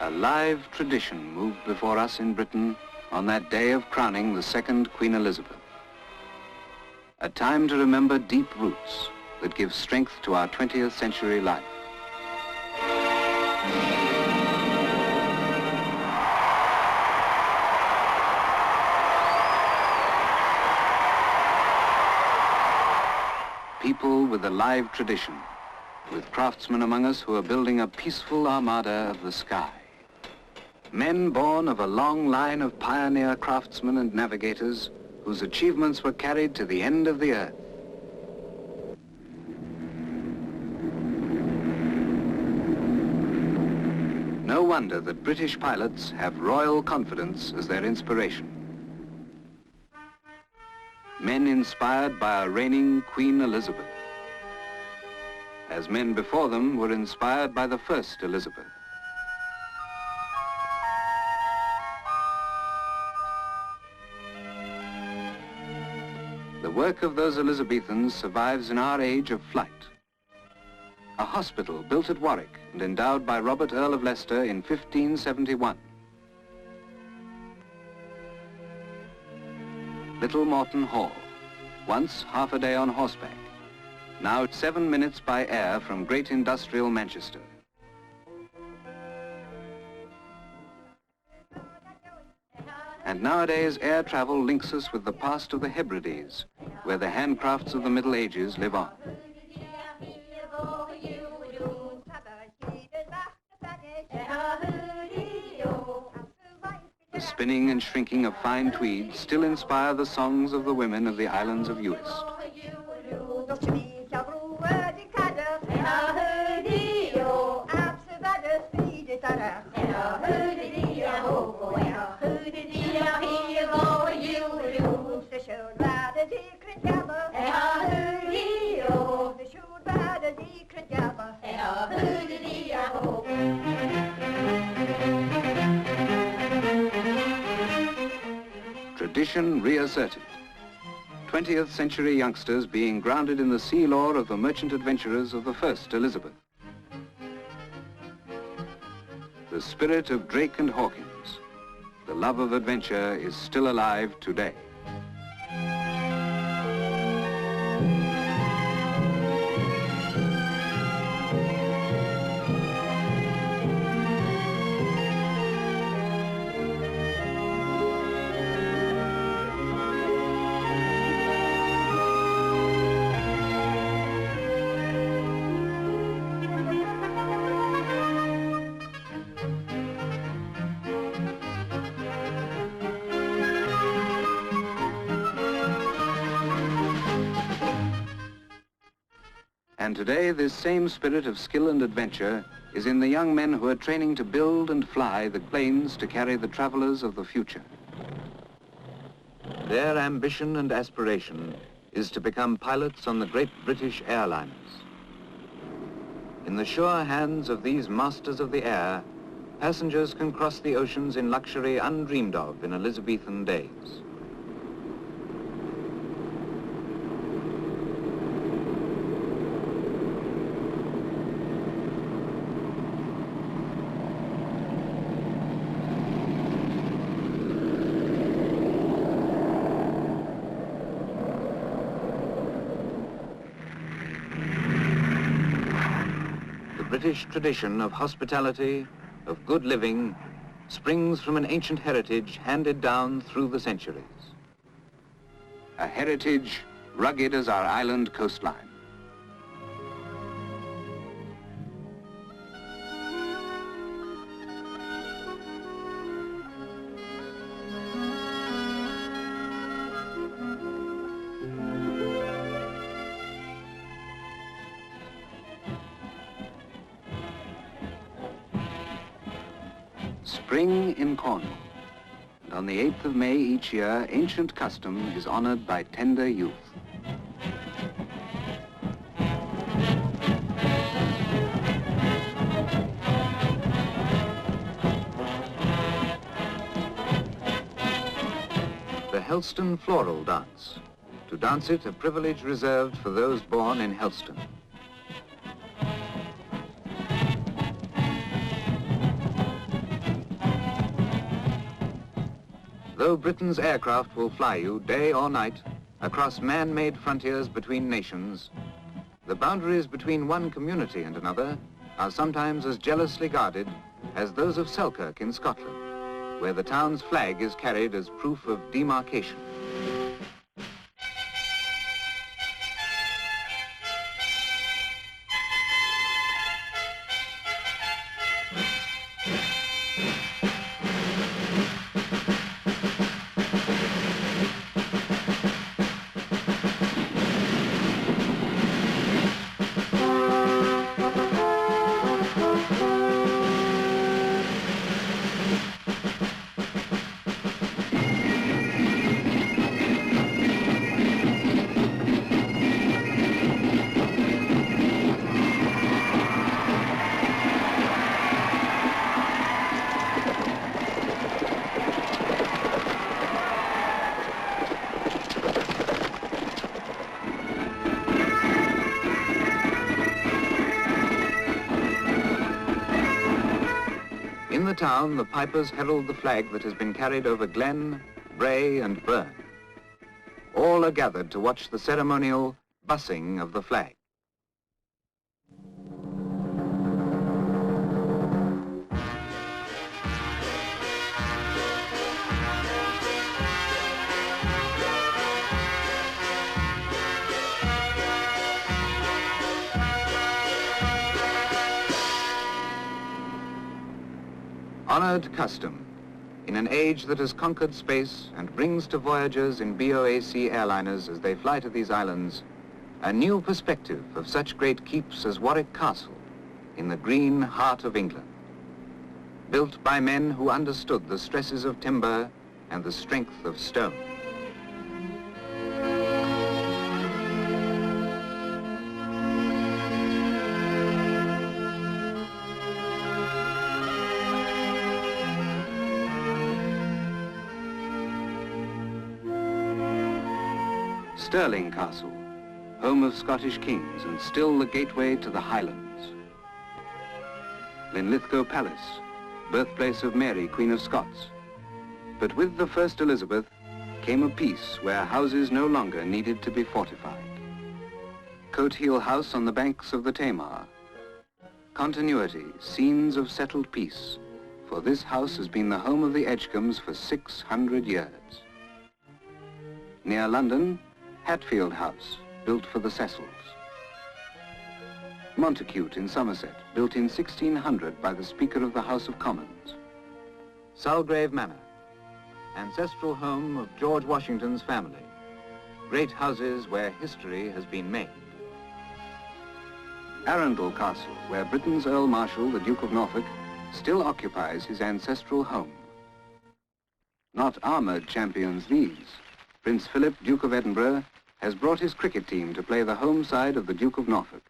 A live tradition moved before us in Britain on that day of crowning the second Queen Elizabeth. A time to remember deep roots that give strength to our 20th century life. People with a live tradition, with craftsmen among us who are building a peaceful armada of the sky. Men born of a long line of pioneer craftsmen and navigators whose achievements were carried to the end of the earth. No wonder that British pilots have royal confidence as their inspiration. Men inspired by our reigning Queen Elizabeth, as men before them were inspired by the first Elizabeth. The work of those Elizabethans survives in our age of flight. A hospital built at Warwick and endowed by Robert Earl of Leicester in 1571. Little Morton Hall, once half a day on horseback, now 7 minutes by air from great industrial Manchester. And nowadays air travel links us with the past of the Hebrides, where the handcrafts of the Middle Ages live on. The spinning and shrinking of fine tweed still inspire the songs of the women of the islands of Uist. Tradition reasserted. 20th century youngsters being grounded in the sea lore of the merchant adventurers of the first Elizabeth. The spirit of Drake and Hawkins, the love of adventure, is still alive today. And today, this same spirit of skill and adventure is in the young men who are training to build and fly the planes to carry the travelers of the future. Their ambition and aspiration is to become pilots on the great British airliners. In the sure hands of these masters of the air, passengers can cross the oceans in luxury undreamed of in Elizabethan days. The British tradition of hospitality, of good living, springs from an ancient heritage handed down through the centuries. A heritage rugged as our island coastline. Spring in Cornwall, and on the 8th of May each year, ancient custom is honored by tender youth. The Helston Floral Dance. To dance it, a privilege reserved for those born in Helston. Though Britain's aircraft will fly you day or night across man-made frontiers between nations, the boundaries between one community and another are sometimes as jealously guarded as those of Selkirk in Scotland, where the town's flag is carried as proof of demarcation. In the town, the pipers herald the flag that has been carried over glen, brae and burn. All are gathered to watch the ceremonial bussing of the flag. Honored custom, in an age that has conquered space and brings to voyagers in BOAC airliners as they fly to these islands, a new perspective of such great keeps as Warwick Castle in the green heart of England, built by men who understood the stresses of timber and the strength of stone. Stirling Castle, home of Scottish kings and still the gateway to the Highlands. Linlithgow Palace, birthplace of Mary, Queen of Scots. But with the first Elizabeth came a peace where houses no longer needed to be fortified. Cotchele House on the banks of the Tamar. Continuity, scenes of settled peace, for this house has been the home of the Edgecombes for 600 years. Near London, Hatfield House, built for the Cecils. Montacute in Somerset, built in 1600 by the Speaker of the House of Commons. Sulgrave Manor, ancestral home of George Washington's family. Great houses where history has been made. Arundel Castle, where Britain's Earl Marshal, the Duke of Norfolk, still occupies his ancestral home. Not armoured champions these. Prince Philip, Duke of Edinburgh, has brought his cricket team to play the home side of the Duke of Norfolk.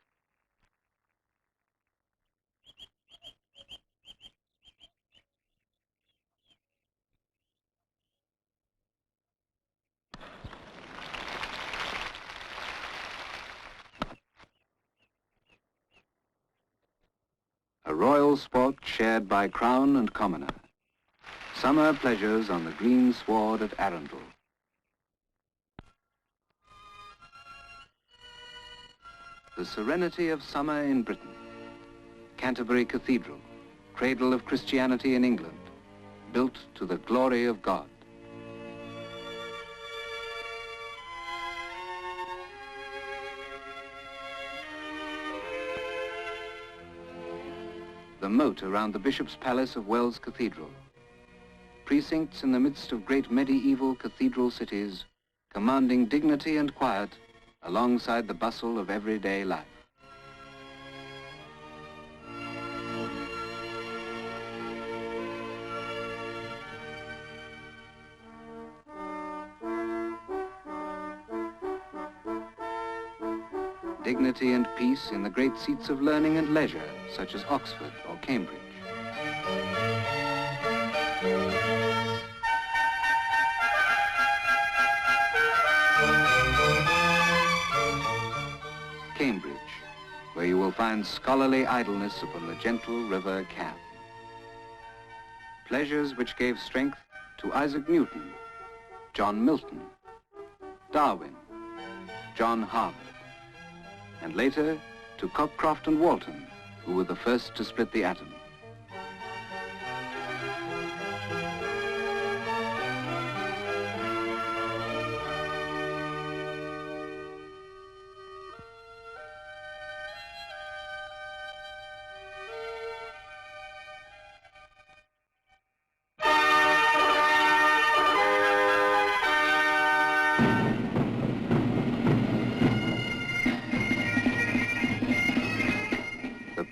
A royal sport shared by crown and commoner. Summer pleasures on the green sward at Arundel. The serenity of summer in Britain. Canterbury Cathedral, cradle of Christianity in England, built to the glory of God. The moat around the Bishop's Palace of Wells Cathedral. Precincts in the midst of great medieval cathedral cities, commanding dignity and quiet alongside the bustle of everyday life. Dignity and peace in the great seats of learning and leisure, such as Oxford or Cambridge. Cambridge, where you will find scholarly idleness upon the gentle river Cam. Pleasures which gave strength to Isaac Newton John Milton, Darwin, John Harvard, and later to Cockcroft and Walton, who were the first to split the atom.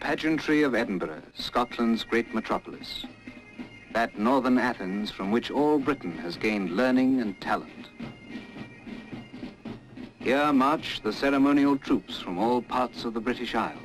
Pageantry of Edinburgh, Scotland's great metropolis. That northern Athens from which all Britain has gained learning and talent. Here march the ceremonial troops from all parts of the British Isles.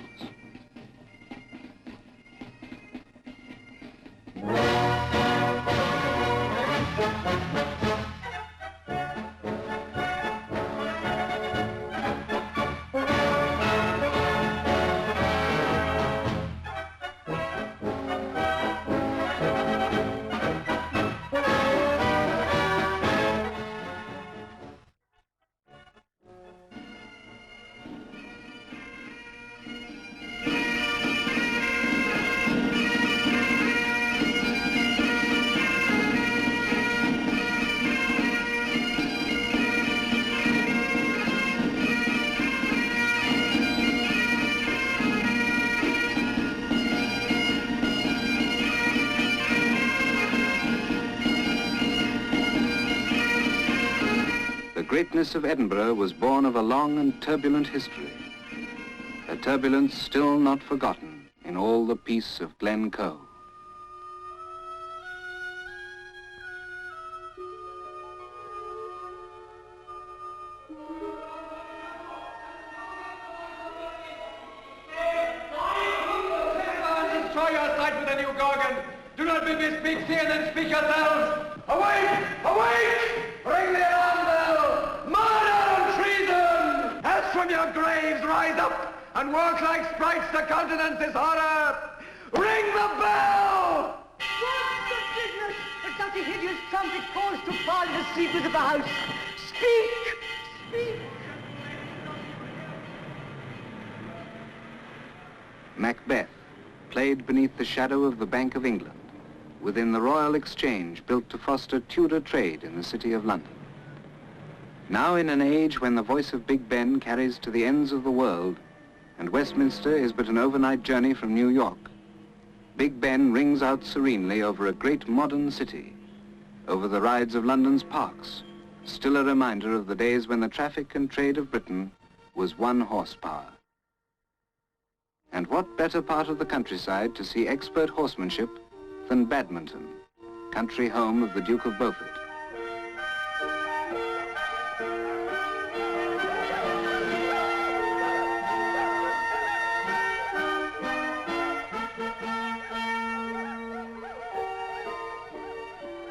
The greatness of Edinburgh was born of a long and turbulent history, a turbulence still not forgotten in all the peace of Glencoe. Destroy your sight with a new gorgon. Do not bid me speak, see and then speak yourselves. Awake! Awake! Ring the alarm bell! Murder and treason! As from your graves rise up and walk like sprites to countenance this horror! Ring the bell! What's the business that such a hideous trumpet calls to fall in the secret of the house? Speak! Speak! Macbeth, played beneath the shadow of the Bank of England, within the Royal Exchange built to foster Tudor trade in the City of London. Now in an age when the voice of Big Ben carries to the ends of the world, and Westminster is but an overnight journey from New York, Big Ben rings out serenely over a great modern city, over the rides of London's parks, still a reminder of the days when the traffic and trade of Britain was one horsepower. And what better part of the countryside to see expert horsemanship than Badminton, country home of the Duke of Beaufort.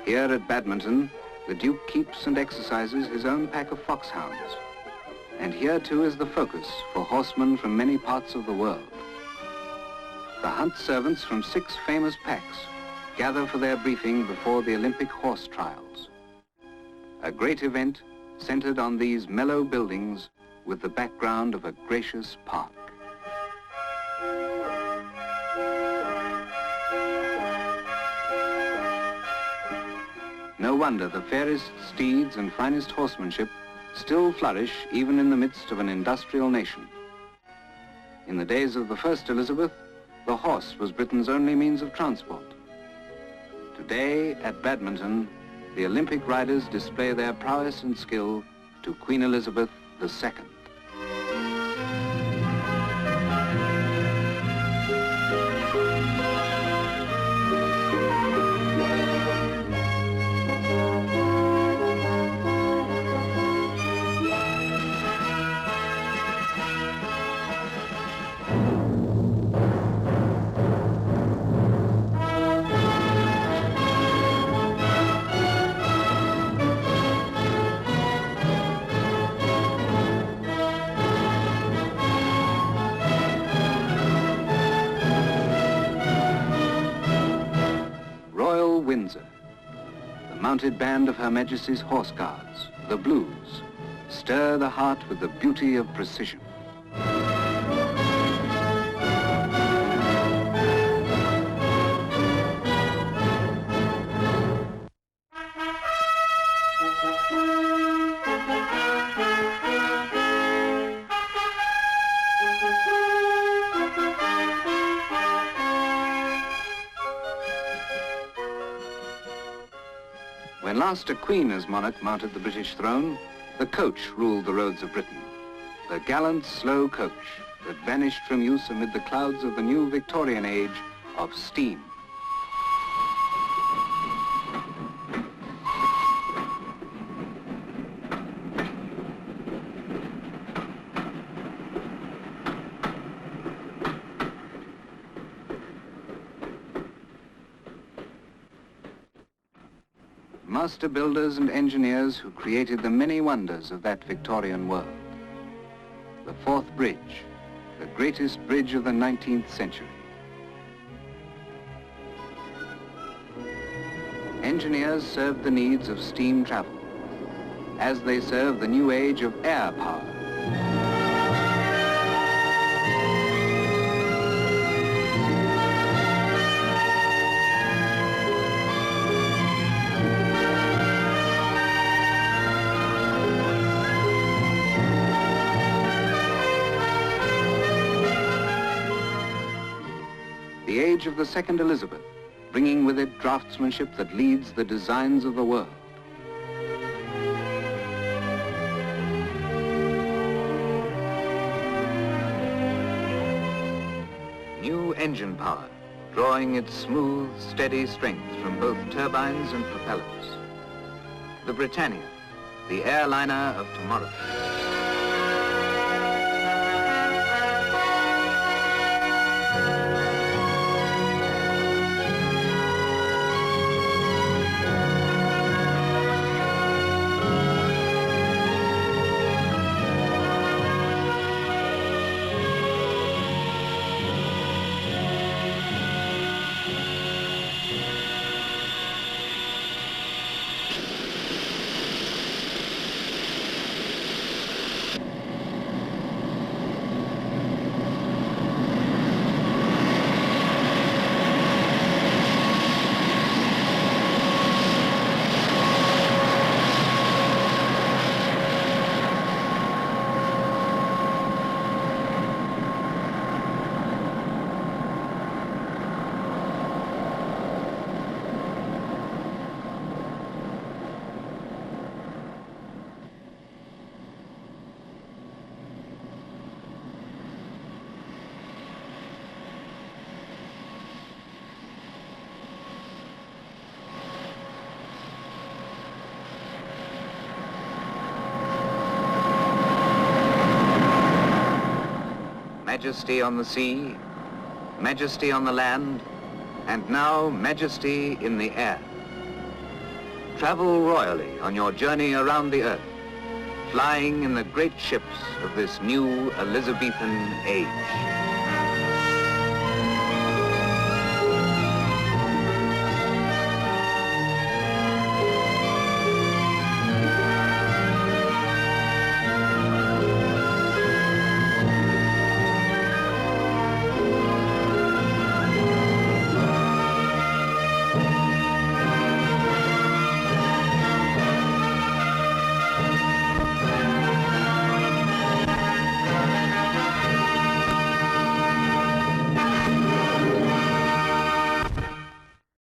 Here at Badminton, the Duke keeps and exercises his own pack of foxhounds. And here too is the focus for horsemen from many parts of the world. The hunt servants from 6 famous packs gather for their briefing before the Olympic horse trials. A great event centered on these mellow buildings with the background of a gracious park. No wonder the fairest steeds and finest horsemanship still flourish even in the midst of an industrial nation. In the days of the first Elizabeth, the horse was Britain's only means of transport. Today, at Badminton, the Olympic riders display their prowess and skill to Queen Elizabeth II. mounted band of Her Majesty's Horse Guards, the Blues, stir the heart with the beauty of precision. When last a queen as monarch mounted the British throne, the coach ruled the roads of Britain. The gallant, slow coach that vanished from use amid the clouds of the new Victorian age of steam. Master builders and engineers who created the many wonders of that Victorian world. The Forth Bridge, the greatest bridge of the 19th century. Engineers served the needs of steam travel, as they serve the new age of air power. The age of the Second Elizabeth, bringing with it draftsmanship that leads the designs of the world. New engine power, drawing its smooth, steady strength from both turbines and propellers. The Britannia, the airliner of tomorrow. Majesty on the sea, majesty on the land, and now majesty in the air. Travel royally on your journey around the earth, flying in the great ships of this new Elizabethan age.